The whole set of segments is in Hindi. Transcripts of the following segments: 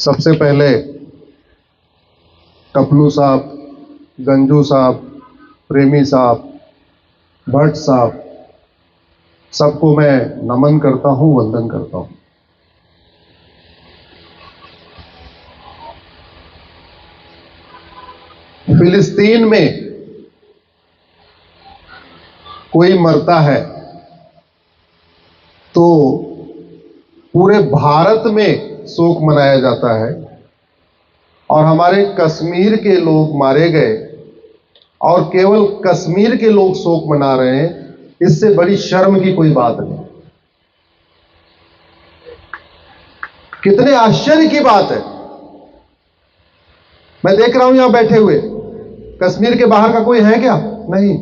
सबसे पहले टपलू साहब, गंजू साहब, प्रेमी साहब, भट्ट साहब, सबको मैं नमन करता हूं, वंदन करता हूं। फिलिस्तीन में कोई मरता है तो पूरे भारत में शोक मनाया जाता है, और हमारे कश्मीर के लोग मारे गए और केवल कश्मीर के लोग शोक मना रहे हैं, इससे बड़ी शर्म की कोई बात नहीं। कितने आश्चर्य की बात है। मैं देख रहा हूं यहां बैठे हुए, कश्मीर के बाहर का कोई है क्या? नहीं।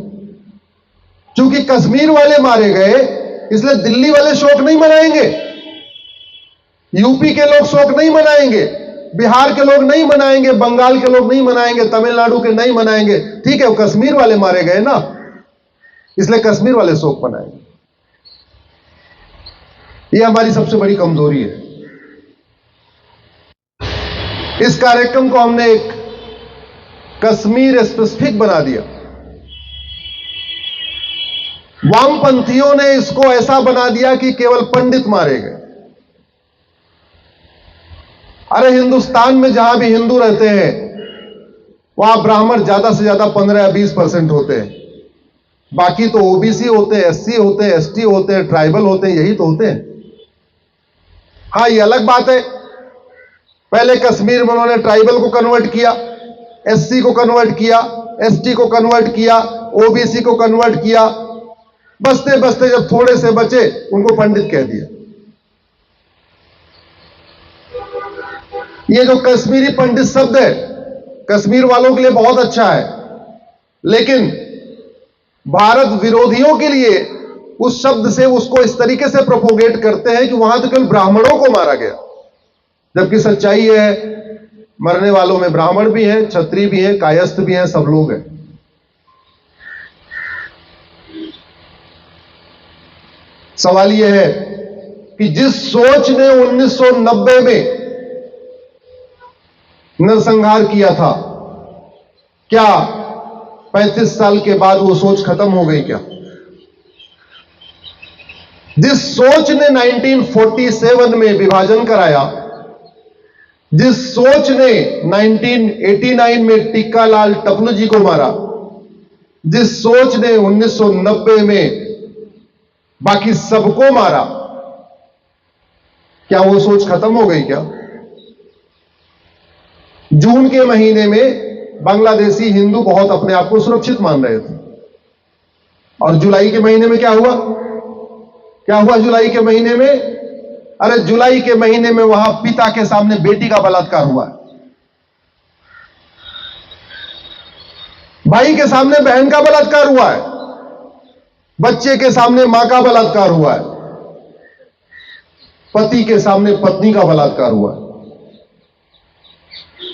क्योंकि कश्मीर वाले मारे गए इसलिए दिल्ली वाले शोक नहीं मनाएंगे, यूपी के लोग शोक नहीं मनाएंगे, बिहार के लोग नहीं मनाएंगे, बंगाल के लोग नहीं मनाएंगे, तमिलनाडु के नहीं मनाएंगे। ठीक है, वो कश्मीर वाले मारे गए ना, इसलिए कश्मीर वाले शोक मनाएंगे। यह हमारी सबसे बड़ी कमजोरी है। इस कार्यक्रम को हमने एक कश्मीर स्पेसिफिक बना दिया। वामपंथियों ने इसको ऐसा बना दिया कि केवल पंडित मारे गए। अरे हिंदुस्तान में जहां भी हिंदू रहते हैं वहां ब्राह्मण ज्यादा से ज्यादा 15 या 20% होते हैं, बाकी तो ओबीसी होते हैं, एससी होते हैं, एसटी होते हैं, ट्राइबल होते हैं, यही तो होते हैं। हां, ये अलग बात है, पहले कश्मीर में उन्होंने ट्राइबल को कन्वर्ट किया, एससी को कन्वर्ट किया, एसटी को कन्वर्ट किया, ओबीसी को कन्वर्ट किया, बचते बचते जब थोड़े से बचे उनको पंडित कह दिया। ये जो कश्मीरी पंडित शब्द है कश्मीर वालों के लिए बहुत अच्छा है, लेकिन भारत विरोधियों के लिए उस शब्द से उसको इस तरीके से प्रोपोगेट करते हैं कि वहां तो केवल ब्राह्मणों को मारा गया, जबकि सच्चाई है मरने वालों में ब्राह्मण भी हैं, क्षत्रिय भी हैं, कायस्थ भी हैं, सब लोग हैं। सवाल यह है कि जिस सोच ने 1990 में नरसंहार किया था, क्या 35 साल के बाद वो सोच खत्म हो गई क्या? जिस सोच ने 1947 में विभाजन कराया, जिस सोच ने 1989 में टिक्कालाल टपलू जी को मारा, जिस सोच ने 1990 में बाकी सबको मारा, क्या वो सोच खत्म हो गई क्या? जून के महीने में बांग्लादेशी हिंदू बहुत अपने आप को सुरक्षित मान रहे थे, और जुलाई के महीने में क्या हुआ? क्या हुआ जुलाई के महीने में? अरे जुलाई के महीने में वहां पिता के सामने बेटी का बलात्कार हुआ है, भाई के सामने बहन का बलात्कार हुआ है, बच्चे के सामने मां का बलात्कार हुआ है, पति के सामने पत्नी का बलात्कार हुआ है।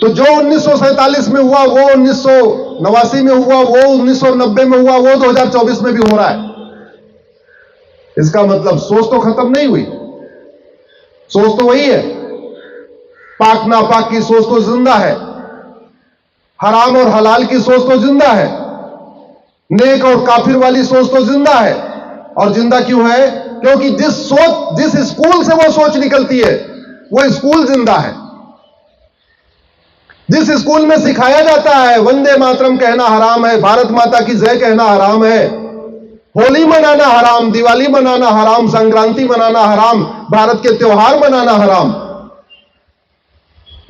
तो जो 1947 में हुआ वो 1989 में हुआ, वो 1990 में हुआ, वो 2024 में भी हो रहा है। इसका मतलब सोच तो खत्म नहीं हुई, सोच तो वही है। पाक नापाक की सोच तो जिंदा है, हराम और हलाल की सोच तो जिंदा है, नेक और काफिर वाली सोच तो जिंदा है। और जिंदा क्यों है? क्योंकि जिस स्कूल से वो सोच निकलती है वो स्कूल जिंदा है। जिस स्कूल में सिखाया जाता है वंदे मातरम कहना हराम है, भारत माता की जय कहना हराम है, होली मनाना हराम, दिवाली मनाना हराम, संक्रांति मनाना हराम, भारत के त्योहार मनाना हराम,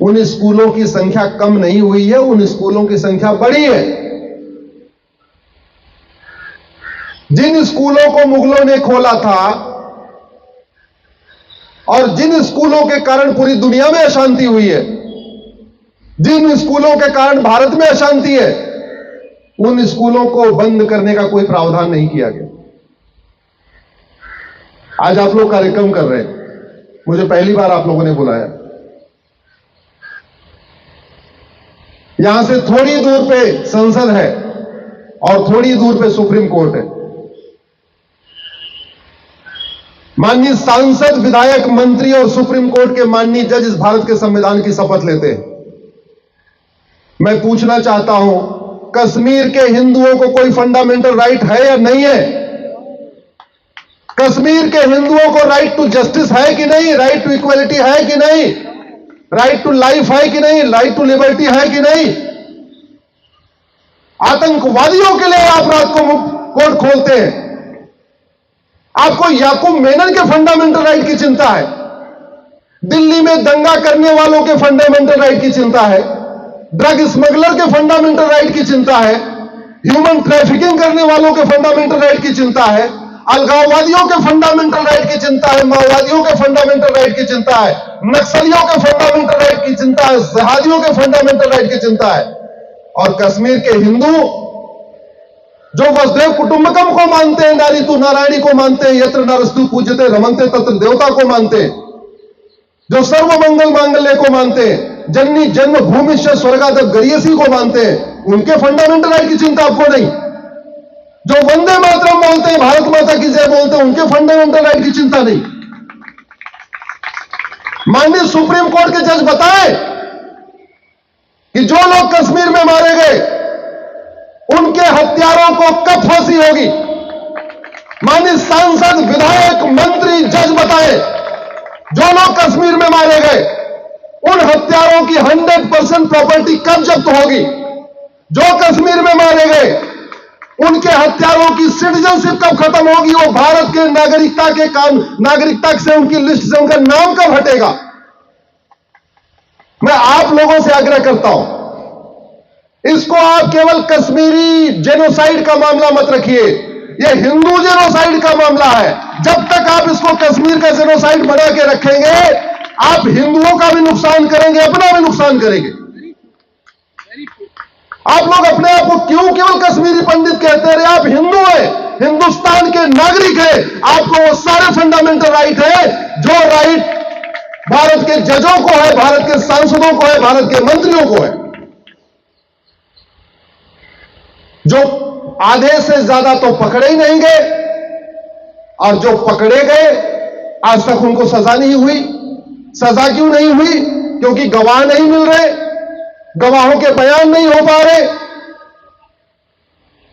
उन स्कूलों की संख्या कम नहीं हुई है, उन स्कूलों की संख्या बढ़ी है। जिन स्कूलों को मुगलों ने खोला था और जिन स्कूलों के कारण पूरी दुनिया में अशांति हुई है, जिन स्कूलों के कारण भारत में अशांति है, उन स्कूलों को बंद करने का कोई प्रावधान नहीं किया गया। आज आप लोग कार्यक्रम कर रहे हैं, मुझे पहली बार आप लोगों ने बुलाया। यहां से थोड़ी दूर पे संसद है और थोड़ी दूर पे सुप्रीम कोर्ट है। माननीय सांसद, विधायक, मंत्री और सुप्रीम कोर्ट के माननीय जज इस भारत के संविधान की शपथ लेते हैं। मैं पूछना चाहता हूं, कश्मीर के हिंदुओं को कोई फंडामेंटल राइट है या नहीं है? कश्मीर के हिंदुओं को राइट टू जस्टिस है कि नहीं? राइट टू इक्वलिटी है कि नहीं? राइट टू लाइफ है कि नहीं? राइट टू लिबर्टी है कि नहीं? आतंकवादियों के लिए आप रात को कोर्ट खोलते हैं। आपको याकूब मेनन के फंडामेंटल राइट की चिंता है, दिल्ली में दंगा करने वालों के फंडामेंटल राइट की चिंता है, ड्रग स्मगलर के फंडामेंटल राइट की चिंता है, ह्यूमन ट्रैफिकिंग करने वालों के फंडामेंटल राइट की चिंता है, अलगाववादियों के फंडामेंटल राइट की चिंता है, माओवादियों के फंडामेंटल राइट की चिंता है, नक्सलियों के फंडामेंटल राइट की चिंता है, जिहादियों के फंडामेंटल राइट की चिंता है। और कश्मीर के हिंदू जो वसुधैव कुटुंबकम को मानते हैं, नारी तू नारायणी को मानते हैं, यत्र नरस्तु पूज्यते रमन्ते तत्र देवता को मानते हैं, जो सर्वमंगल मांगल्य को मानते हैं, जननी जन्म भूमि से स्वर्गादप गरियसी को मानते हैं, उनके फंडामेंटल राइट की चिंता आपको नहीं। जो वंदे मातरम बोलते हैं, भारत माता की जय बोलते हैं, उनके फंडामेंटल राइट की चिंता नहीं। माननीय सुप्रीम कोर्ट के जज बताएं कि जो लोग कश्मीर में मारे गए उनके हत्यारों को कब फांसी होगी? माननीय सांसद, विधायक, मंत्री, जज बताएं, जो लोग कश्मीर में मारे गए उन हत्यारों की 100% प्रॉपर्टी कब जब्त होगी? जो कश्मीर में मारे गए उनके हत्यारों की सिटीजनशिप कब खत्म होगी? वो भारत के नागरिकता से उनकी लिस्ट से उनका नाम कब हटेगा? मैं आप लोगों से आग्रह करता हूं, इसको आप केवल कश्मीरी जेनोसाइड का मामला मत रखिए, यह हिंदू जेनोसाइड का मामला है। जब तक आप इसको कश्मीर का जेनोसाइड बना के रखेंगे, आप हिंदुओं का भी नुकसान करेंगे, अपना भी नुकसान करेंगे। आप लोग अपने आप को क्यों केवल कश्मीरी पंडित कहते रहे? आप हिंदू हैं, हिंदुस्तान के नागरिक हैं, आपको वो सारे फंडामेंटल राइट है जो राइट भारत के जजों को है, भारत के सांसदों को है, भारत के मंत्रियों को है। जो आधे से ज्यादा तो पकड़े ही नहीं गए, और जो पकड़े गए आज तक उनको सजा नहीं हुई। सजा क्यों नहीं हुई? क्योंकि गवाह नहीं मिल रहे, गवाहों के बयान नहीं हो पा रहे।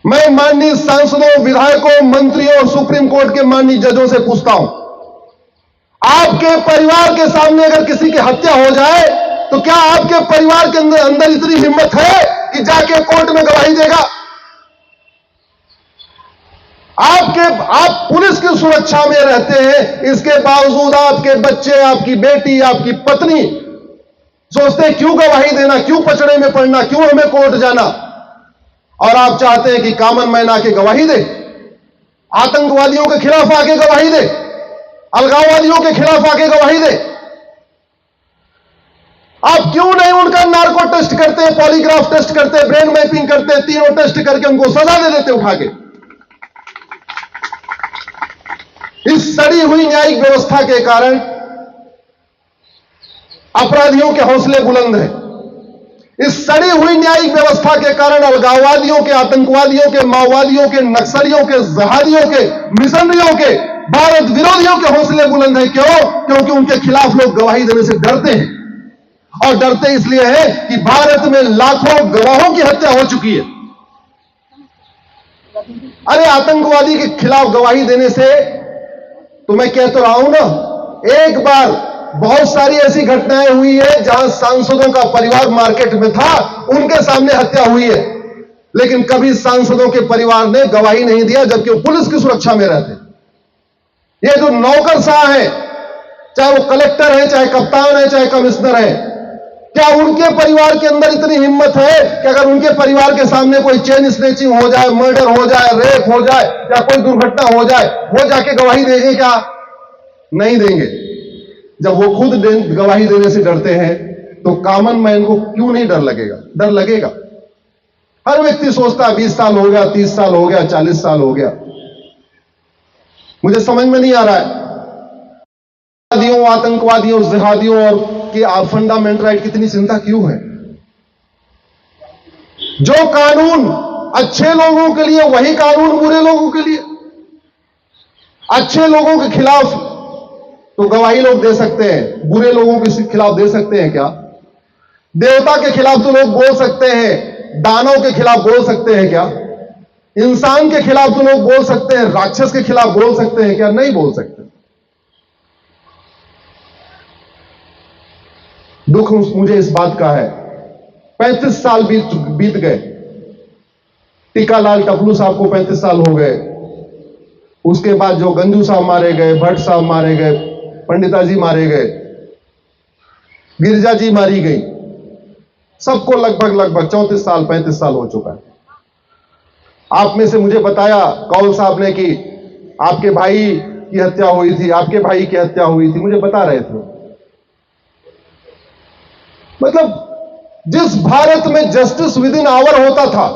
मैं माननीय सांसदों, विधायकों, मंत्रियों और सुप्रीम कोर्ट के माननीय जजों से पूछता हूं, आपके परिवार के सामने अगर किसी की हत्या हो जाए तो क्या आपके परिवार के अंदर इतनी हिम्मत है कि जाके कोर्ट में गवाही देगा? आप पुलिस की सुरक्षा में रहते हैं, इसके बावजूद आपके बच्चे, आपकी बेटी, आपकी पत्नी सोचते हैं क्यों गवाही देना, क्यों पचड़े में पड़ना, क्यों हमें कोर्ट जाना। और आप चाहते हैं कि कॉमन मैन आके गवाही दे, आतंकवादियों के खिलाफ आके गवाही दे, अलगाववादियों के खिलाफ आके गवाही दे। आप क्यों नहीं उनका नार्को टेस्ट करते, पॉलीग्राफ टेस्ट करते, ब्रेन मैपिंग करते, तीनों टेस्ट करके उनको सजा दे देते उठा के? इस सड़ी हुई न्यायिक व्यवस्था के कारण अपराधियों के हौसले बुलंद हैं। इस सड़ी हुई न्यायिक व्यवस्था के कारण अलगाववादियों के, आतंकवादियों के, माओवादियों के, नक्सलियों के, जिहादियों के, मिशनरियों के, भारत विरोधियों के हौसले बुलंद हैं। क्यों? क्योंकि उनके खिलाफ लोग गवाही देने से डरते हैं, और डरते इसलिए है कि भारत में लाखों गवाहों की हत्या हो चुकी है। अरे आतंकवादी के खिलाफ गवाही देने से तो मैं कह तो रहा हूं ना, एक बार बहुत सारी ऐसी घटनाएं हुई है जहां सांसदों का परिवार मार्केट में था, उनके सामने हत्या हुई है, लेकिन कभी सांसदों के परिवार ने गवाही नहीं दिया, जबकि वो पुलिस की सुरक्षा में रहते। ये जो नौकरशाह है, चाहे वो कलेक्टर है, चाहे कप्तान है, चाहे कमिश्नर है, क्या उनके परिवार के अंदर इतनी हिम्मत है कि अगर उनके परिवार के सामने कोई चेन स्नैचिंग हो जाए, मर्डर हो जाए, रेप हो जाए या कोई दुर्घटना हो जाए, वो जाके गवाही देंगे क्या? नहीं देंगे। जब वो खुद गवाही देने से डरते हैं तो कॉमन मैन को क्यों नहीं डर लगेगा? डर लगेगा। हर व्यक्ति सोचता है 20 साल हो गया, 30 साल हो गया, 40 साल हो गया। मुझे समझ में नहीं आ रहा है आतंकवादियों, जिहादियों और कि फंडामेंटल राइट की इतनी चिंता क्यों है? जो कानून अच्छे लोगों के लिए, वही कानून बुरे लोगों के लिए। अच्छे लोगों के खिलाफ तो गवाही लोग दे सकते हैं, बुरे लोगों के खिलाफ दे सकते हैं क्या? देवता के खिलाफ तो लोग बोल सकते हैं, दानव के खिलाफ बोल सकते हैं क्या? इंसान के खिलाफ तो लोग बोल सकते हैं, राक्षस के खिलाफ बोल सकते हैं क्या? नहीं बोल सकते। दुख मुझे इस बात का है, 35 साल बीत गए। टीकालाल टपलू साहब को 35 साल हो गए। उसके बाद जो गंजू साहब मारे गए, भट्ट साहब मारे गए, पंडिता जी मारे गए, गिरिजा जी मारी गई, सबको लगभग 34 साल 35 साल हो चुका है। आप में से मुझे बताया कौल साहब ने कि आपके भाई की हत्या हुई थी, आपके भाई की हत्या हुई थी, मुझे बता रहे थे। मतलब जिस भारत में जस्टिस विद इन आवर होता था,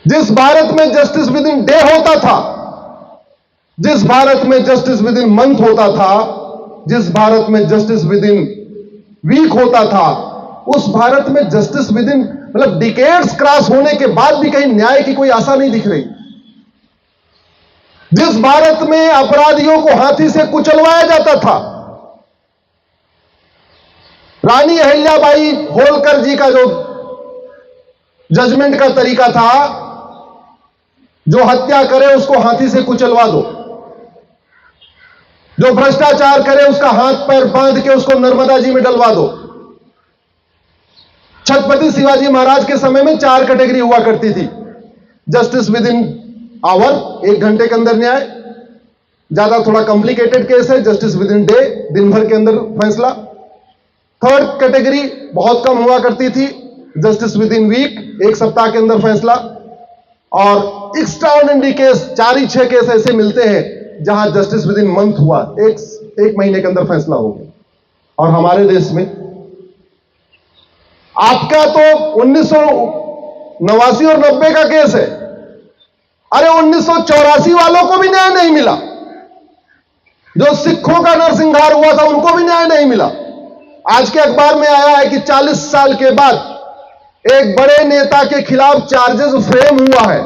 जिस भारत में जस्टिस विद इन डे होता था, जिस भारत में जस्टिस विद इन मंथ होता था, जिस भारत में जस्टिस विद इन वीक होता था, उस भारत में जस्टिस विद इन मतलब डिकेड्स क्रॉस होने के बाद भी कहीं न्याय की कोई आशा नहीं दिख रही। जिस भारत में अपराधियों को हाथी से कुचलवाया जाता था, रानी अहिल्याबाई होलकर जी का जो जजमेंट का तरीका था, जो हत्या करे उसको हाथी से कुचलवा दो, जो भ्रष्टाचार करे उसका हाथ पैर बांध के उसको नर्मदा जी में डलवा दो। छत्रपति शिवाजी महाराज के समय में 4 कैटेगरी हुआ करती थी। जस्टिस विद इन आवर, 1 घंटे के अंदर न्याय, ज्यादा थोड़ा कॉम्प्लिकेटेड केस है, जस्टिस विद इन डे, दिन भर के अंदर फैसला। 3rd कैटेगरी बहुत कम हुआ करती थी, जस्टिस विद इन वीक, 1 सप्ताह के अंदर फैसला। और एक्स्ट्राऑर्डिनरी केस 4 ही 6 केस ऐसे मिलते हैं जहां जस्टिस विद इन मंथ हुआ, एक महीने के अंदर फैसला हो गया। और हमारे देश में आपका तो 1989 और 90 का केस है, अरे 1984 वालों को भी न्याय नहीं मिला। जो सिखों का नरसंहार हुआ था उनको भी न्याय नहीं मिला। आज के अखबार में आया है कि 40 साल के बाद एक बड़े नेता के खिलाफ चार्जेस फ्रेम हुआ है,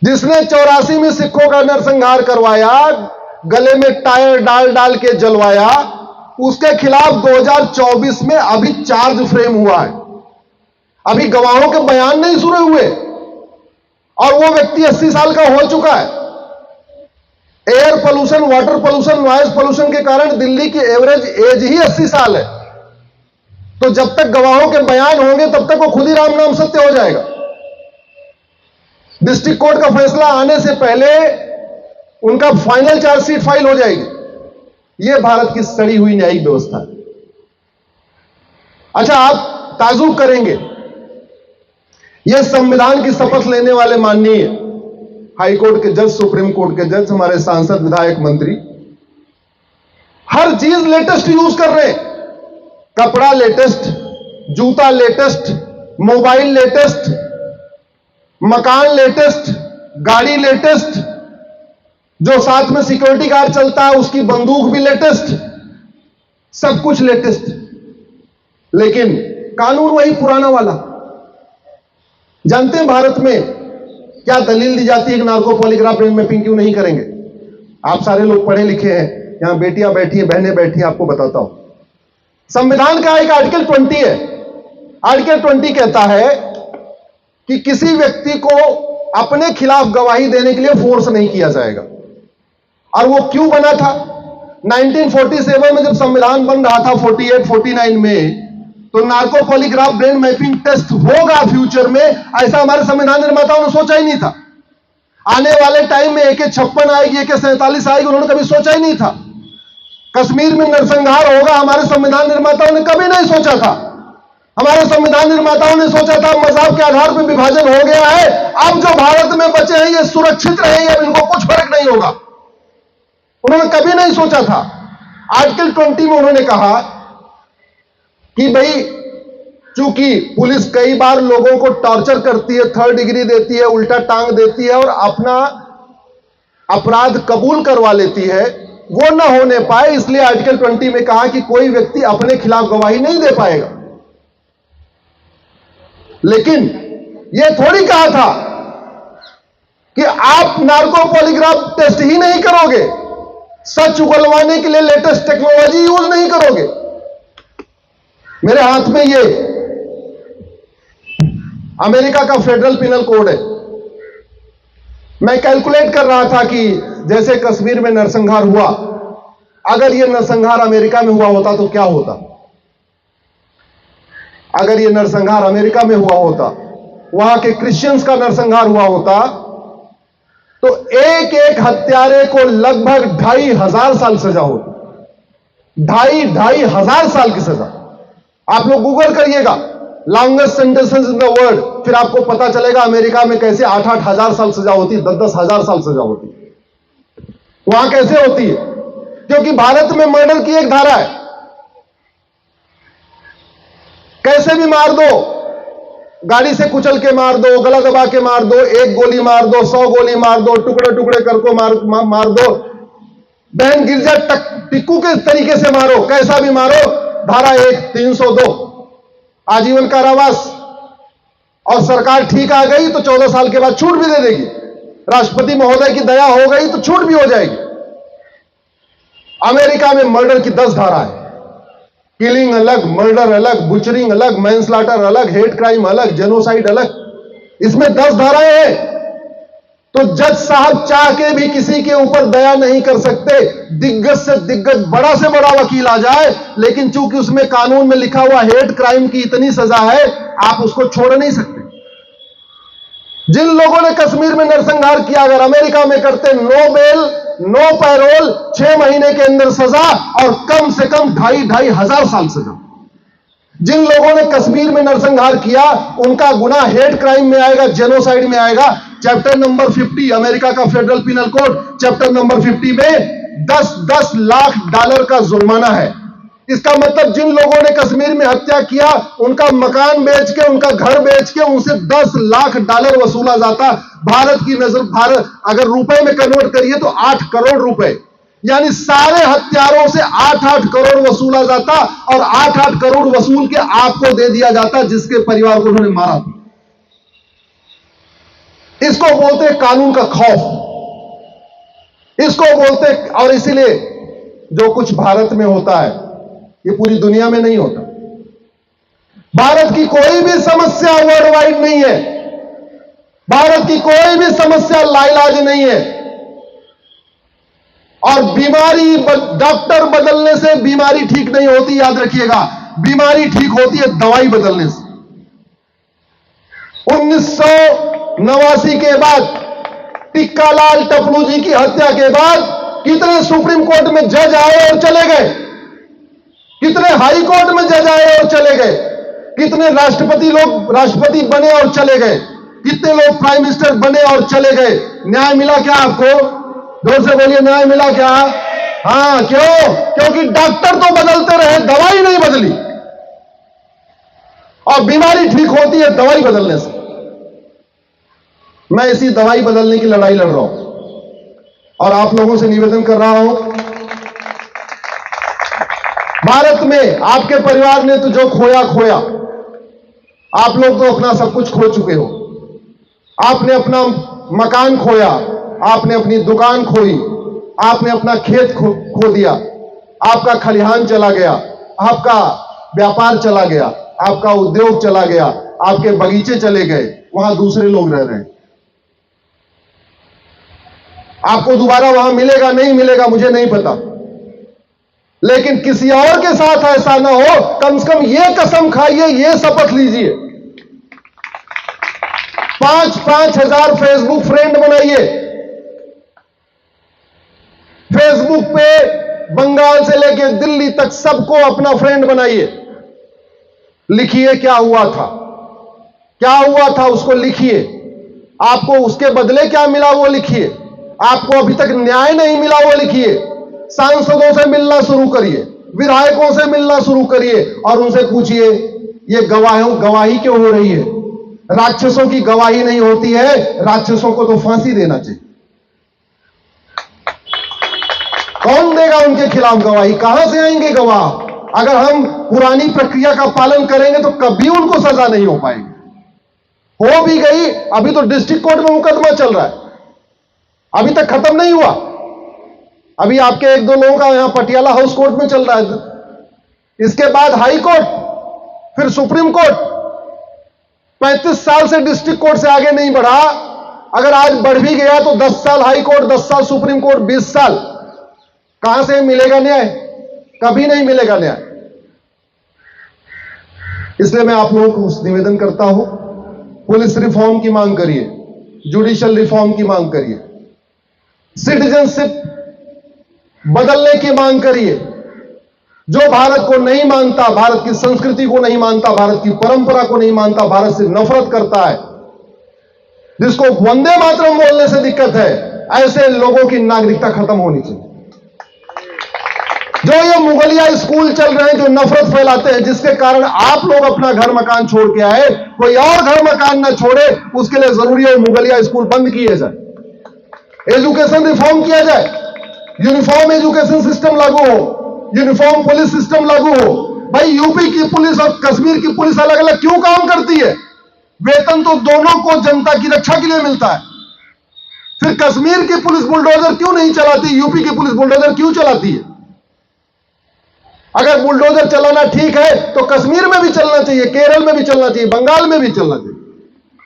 जिसने 84 में सिखों का नरसंहार करवाया, गले में टायर डाल डाल के जलवाया, उसके खिलाफ 2024 में अभी चार्ज फ्रेम हुआ है। अभी गवाहों के बयान नहीं सुने हुए और वो व्यक्ति 80 साल का हो चुका है। Air pollution, water pollution, noise pollution के कारण दिल्ली की एवरेज एज ही 80 साल है। तो जब तक गवाहों के बयान होंगे तब तक वो खुद ही राम नाम सत्य हो जाएगा। डिस्ट्रिक्ट कोर्ट का फैसला आने से पहले उनका फाइनल चार्जशीट फाइल हो जाएगी। यह भारत की सड़ी हुई न्यायिक व्यवस्था है। अच्छा, आप ताजुब करेंगे, यह संविधान की शपथ लेने वाले माननीय हाई कोर्ट के जज, सुप्रीम कोर्ट के जज, हमारे सांसद, विधायक, मंत्री हर चीज लेटेस्ट यूज कर रहे हैं। कपड़ा लेटेस्ट, जूता लेटेस्ट, मोबाइल लेटेस्ट, मकान लेटेस्ट, गाड़ी लेटेस्ट, जो साथ में सिक्योरिटी गार्ड चलता है उसकी बंदूक भी लेटेस्ट, सब कुछ लेटेस्ट। लेकिन कानून वही पुराना वाला। जानते हैं भारत में क्या दलील दी जाती है कि नार्को पॉलीग्राफ ब्रेन मैपिंग क्यों नहीं करेंगे? आप सारे लोग पढ़े लिखे हैं, यहां बेटियां बैठी हैं, बहनें बैठी हैं, आपको बताता हूं। संविधान का एक आर्टिकल 20 है। आर्टिकल 20 कहता है कि किसी व्यक्ति को अपने खिलाफ गवाही देने के लिए फोर्स नहीं किया जाएगा। और वो क्यों बना था? 1947 में जब संविधान बन रहा था, 48-49 में, तो narco polygraph brain mapping test होगा फ्यूचर में, ऐसा हमारे संविधान निर्माताओं ने सोचा ही नहीं था। आने वाले टाइम में AK-56 आएगी, AK-47 आएगी, उन्होंने कभी सोचा ही नहीं था। कश्मीर में नरसंहार होगा, हमारे संविधान निर्माताओं ने कभी नहीं सोचा था। हमारे संविधान निर्माताओं ने सोचा था मजहब के आधार पर विभाजन हो गया है, अब जो भारत में बचे हैं ये सुरक्षित रहेंगे, अब इनको कुछ फर्क नहीं होगा। उन्होंने कभी नहीं सोचा था। आर्टिकल 20 में उन्होंने कहा कि भाई, चूंकि पुलिस कई बार लोगों को टॉर्चर करती है, 3rd डिग्री देती है, उल्टा टांग देती है और अपना अपराध कबूल करवा लेती है, वो ना होने पाए, इसलिए आर्टिकल 20 में कहा कि कोई व्यक्ति अपने खिलाफ गवाही नहीं दे पाएगा। लेकिन यह थोड़ी कहा था कि आप नार्को पॉलीग्राफ टेस्ट ही नहीं करोगे, सच उगलवाने के लिए लेटेस्ट टेक्नोलॉजी यूज नहीं करोगे। मेरे हाथ में ये अमेरिका का फेडरल पिनल कोड है। मैं कैलकुलेट कर रहा था कि जैसे कश्मीर में नरसंहार हुआ, अगर यह नरसंहार अमेरिका में हुआ होता तो क्या होता। अगर यह नरसंहार अमेरिका में हुआ होता, वहां के क्रिश्चियंस का नरसंहार हुआ होता, तो एक एक हत्यारे को लगभग 2500 साल सजा होती। 2500 साल की सजा। आप लोग गूगल करिएगा longest sentences in the world, फिर आपको पता चलेगा अमेरिका में कैसे 8-8 हजार साल सजा होती, 10-10 हजार साल सजा होती। वहां कैसे होती है? क्योंकि भारत में मर्डर की एक धारा है, कैसे भी मार दो, गाड़ी से कुचल के मार दो, गला दबा के मार दो, एक गोली मार दो, 100 गोली मार दो, टुकड़े टुकड़े करके मार दो, बहन गिरजा टिक्कू के तरीके से मारो, कैसा भी मारो, धारा 1 302 आजीवन कारावास। और सरकार ठीक आ गई तो 14 साल के बाद छूट भी दे देगी। राष्ट्रपति महोदय की दया हो गई तो छूट भी हो जाएगी। अमेरिका में मर्डर की 10 धारा है। किलिंग अलग, मर्डर अलग, बुचरिंग अलग, मैनस्लॉटर अलग, हेट क्राइम अलग, जेनोसाइड अलग। इसमें 10 धाराएं हैं। तो जज साहब चाह के भी किसी के ऊपर दया नहीं कर सकते। दिग्गज से दिग्गज, बड़ा से बड़ा वकील आ जाए, लेकिन चूंकि उसमें कानून में लिखा हुआ हेट क्राइम की इतनी सजा है, आप उसको छोड़ नहीं सकते। जिन लोगों ने कश्मीर में नरसंहार किया, अगर अमेरिका में करते, नो बेल, नो पैरोल, 6 महीने के अंदर सजा और कम से कम 2,500 हजार साल सजा। जिन लोगों ने कश्मीर में नरसंहार किया, उनका गुनाह हेट क्राइम में आएगा, जेनोसाइड में आएगा। चैप्टर नंबर 50 अमेरिका का federal penal code, chapter number 50 में 10-10 लाख डॉलर का जुर्माना है। इसका मतलब जिन लोगों ने कश्मीर में हत्या किया, उनका मकान बेच के, उनका घर बेच के उनसे 10 लाख डॉलर वसूला जाता। भारत की नजर, भारत अगर रुपए में कन्वर्ट करिए तो 8 करोड़ रुपए, यानी सारे हत्यारों से 8-8 करोड़ वसूला जाता और 8-8 करोड़ वसूल के आपको दे दिया जाता, जिसके परिवार को उन्होंने मारा था। इसको बोलते हैं कानून का खौफ, इसको बोलते। और इसीलिए जो कुछ भारत में होता है, ये पूरी दुनिया में नहीं होता। भारत की कोई भी समस्या वर्ल्ड वाइड नहीं है। भारत की कोई भी समस्या लाइलाज नहीं है। और बीमारी, डॉक्टर बदलने से बीमारी ठीक नहीं होती, याद रखिएगा। बीमारी ठीक होती है दवाई बदलने से। 1989 के बाद, टिक्कालाल टपलू जी की हत्या के बाद कितने सुप्रीम कोर्ट में जज आए और चले गए, कितने हाई कोर्ट में जज आए और चले गए, कितने राष्ट्रपति बने और चले गए, कितने लोग प्राइम मिनिस्टर बने और चले गए। न्याय मिला क्या आपको? जोर से बोलिए, न्याय मिला क्या? हां, क्यों? क्योंकि डॉक्टर तो बदलते रहे, दवाई नहीं बदली। और बीमारी ठीक होती है दवाई बदलने से। मैं इसी दवाई बदलने की लड़ाई लड़ रहा हूं और आप लोगों से निवेदन कर रहा हूं, भारत में आपके परिवार ने तो जो खोया खोया, आप लोग तो अपना सब कुछ खो चुके हो। आपने अपना मकान खोया, आपने अपनी दुकान खोई, आपने अपना खेत खो दिया, आपका खलिहान चला गया, आपका व्यापार चला गया, आपका उद्योग चला गया, आपके बगीचे चले गए, वहां दूसरे लोग रह रहे हैं। आपको दोबारा वहां मिलेगा नहीं मिलेगा मुझे नहीं पता, लेकिन किसी और के साथ ऐसा ना हो, कम से कम यह कसम खाइए, यह शपथ लीजिए। 5-5 हजार फेसबुक फ्रेंड बनाइए। फेसबुक पे बंगाल से लेकर दिल्ली तक सबको अपना फ्रेंड बनाइए। लिखिए क्या हुआ था, क्या हुआ था उसको लिखिए। आपको उसके बदले क्या मिला वो लिखिए। आपको अभी तक न्याय नहीं मिला वो लिखिए। सांसदों से मिलना शुरू करिए, विधायकों से मिलना शुरू करिए और उनसे पूछिए ये गवाही क्यों हो रही है। राक्षसों की गवाही नहीं होती है, राक्षसों को तो फांसी देना चाहिए। कौन देगा उनके खिलाफ गवाही? कहां से आएंगे गवाह? अगर हम पुरानी प्रक्रिया का पालन करेंगे तो कभी उनको सजा नहीं हो पाएगी। हो भी गई, अभी तो डिस्ट्रिक्ट कोर्ट में मुकदमा चल रहा है। अभी तक खत्म नहीं हुआ। अभी आपके एक दो लोगों का यहां पटियाला हाउस कोर्ट में चल रहा है, इसके बाद हाई कोर्ट, फिर सुप्रीम कोर्ट। 35 साल से डिस्ट्रिक्ट कोर्ट से आगे नहीं बढ़ा। अगर आज बढ़ भी गया तो 10 साल हाई कोर्ट, 10 साल सुप्रीम कोर्ट, 20 साल। कहां से मिलेगा न्याय? कभी नहीं मिलेगा न्याय। इसलिए मैं आप लोगों को निवेदन करता हूं, पुलिस रिफॉर्म की मांग करिए, जुडिशियल रिफॉर्म की मांग करिए, सिटीजनशिप बदलने की मांग करिए। जो भारत को नहीं मानता, भारत की संस्कृति को नहीं मानता, भारत की परंपरा को नहीं मानता, भारत से नफरत करता है, जिसको वंदे मातरम बोलने से दिक्कत है, ऐसे लोगों की नागरिकता खत्म होनी चाहिए। जो ये मुगलिया स्कूल चल रहे हैं, जो नफरत फैलाते हैं, जिसके कारण आप लोग अपना घर मकान छोड़ के आए, कोई और घर मकान ना छोड़े, उसके लिए जरूरी है मुगलिया स्कूल बंद किए जाए, एजुकेशन रिफॉर्म किया जाए, यूनिफॉर्म एजुकेशन सिस्टम लागू हो, यूनिफॉर्म पुलिस सिस्टम लागू हो। भाई यूपी की पुलिस और कश्मीर की पुलिस अलग अलग क्यों काम करती है? वेतन तो दोनों को जनता की रक्षा के लिए मिलता है। फिर कश्मीर की पुलिस बुलडोजर क्यों नहीं चलाती, यूपी की पुलिस बुलडोजर क्यों चलाती है? अगर बुलडोजर चलाना ठीक है तो कश्मीर में भी चलना चाहिए, केरल में भी चलना चाहिए, बंगाल में भी चलना चाहिए।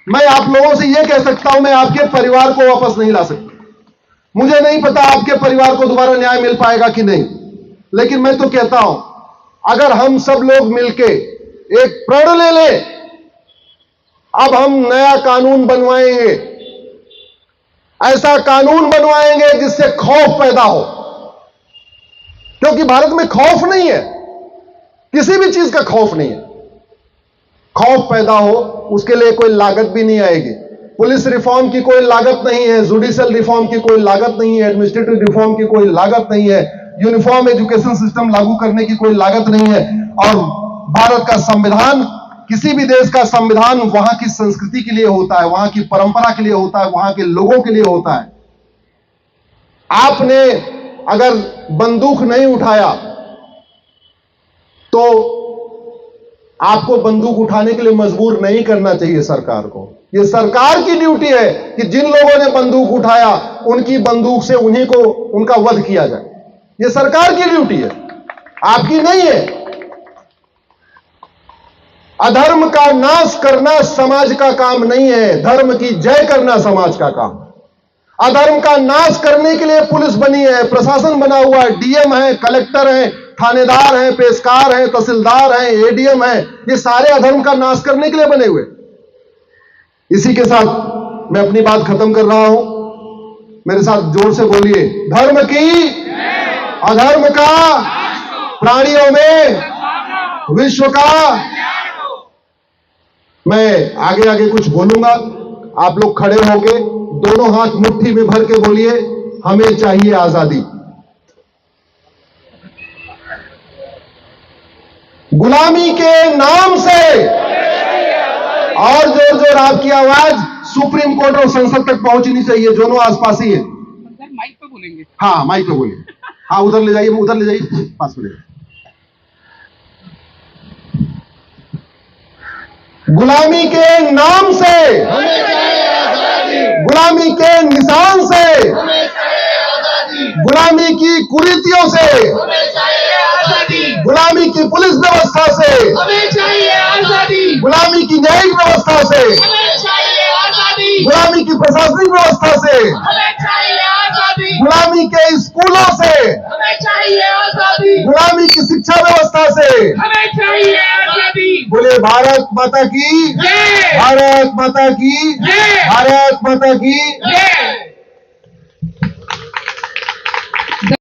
मैं आप लोगों से यह कह सकता हूं, मैं आपके परिवार को वापस नहीं ला सकता। मुझे नहीं पता आपके परिवार को दोबारा न्याय मिल पाएगा कि नहीं, लेकिन मैं तो कहता हूं, अगर हम सब लोग मिलके एक प्रण ले ले, अब हम नया कानून बनवाएंगे, ऐसा कानून बनवाएंगे जिससे खौफ पैदा हो, क्योंकि भारत में खौफ नहीं है, किसी भी चीज का खौफ नहीं है। खौफ पैदा हो, उसके लिए कोई लागत भी नहीं आएगी। पुलिस रिफॉर्म की कोई लागत नहीं है, जुडिशियल रिफॉर्म की कोई लागत नहीं है, एडमिनिस्ट्रेटिव रिफॉर्म की कोई लागत नहीं है, यूनिफॉर्म एजुकेशन सिस्टम लागू करने की कोई लागत नहीं है। और भारत का संविधान, किसी भी देश का संविधान वहां की संस्कृति के लिए होता है, वहां की परंपरा के लिए होता है, वहां के लोगों के लिए होता है। आपने अगर बंदूक नहीं उठाया तो आपको बंदूक उठाने के लिए मजबूर नहीं करना चाहिए सरकार को। यह सरकार की ड्यूटी है कि जिन लोगों ने बंदूक उठाया उनकी बंदूक से उन्हीं को उनका वध किया जाए। यह सरकार की ड्यूटी है, आपकी नहीं है। अधर्म का नाश करना समाज का काम नहीं है, धर्म की जय करना समाज का काम। अधर्म का नाश करने के लिए पुलिस बनी है, प्रशासन बना हुआ है, डीएम है, कलेक्टर है, थानेदार हैं, पेशकार हैं, तहसीलदार हैं, एडीएम हैं, ये सारे अधर्म का नाश करने के लिए बने हुए। इसी के साथ मैं अपनी बात खत्म कर रहा हूं, मेरे साथ जोर से बोलिए, धर्म की, अधर्म का, प्राणियों में विश्व का। मैं आगे आगे कुछ बोलूंगा, आप लोग खड़े होके दोनों हाथ मुट्ठी में भर के बोलिए, हमें चाहिए आजादी। गुलामी के नाम से और जोर जोर आपकी आवाज सुप्रीम कोर्ट और संसद तक पहुंचनी चाहिए। दोनों आसपास ही है। माइक पे बोलेंगे। हाँ माइक पे बोलिए। हाँ उधर ले जाइए, पास में। गुलामी के नाम से, गुलामी के निशान से, गुलामी की कुरीतियों से, गुलामी की पुलिस व्यवस्था से, गुलामी की न्यायिक व्यवस्था से, गुलामी की प्रशासनिक व्यवस्था से, गुलामी के स्कूलों से, गुलामी की शिक्षा व्यवस्था से। बोले भारत माता की, भारत माता की, भारत माता की।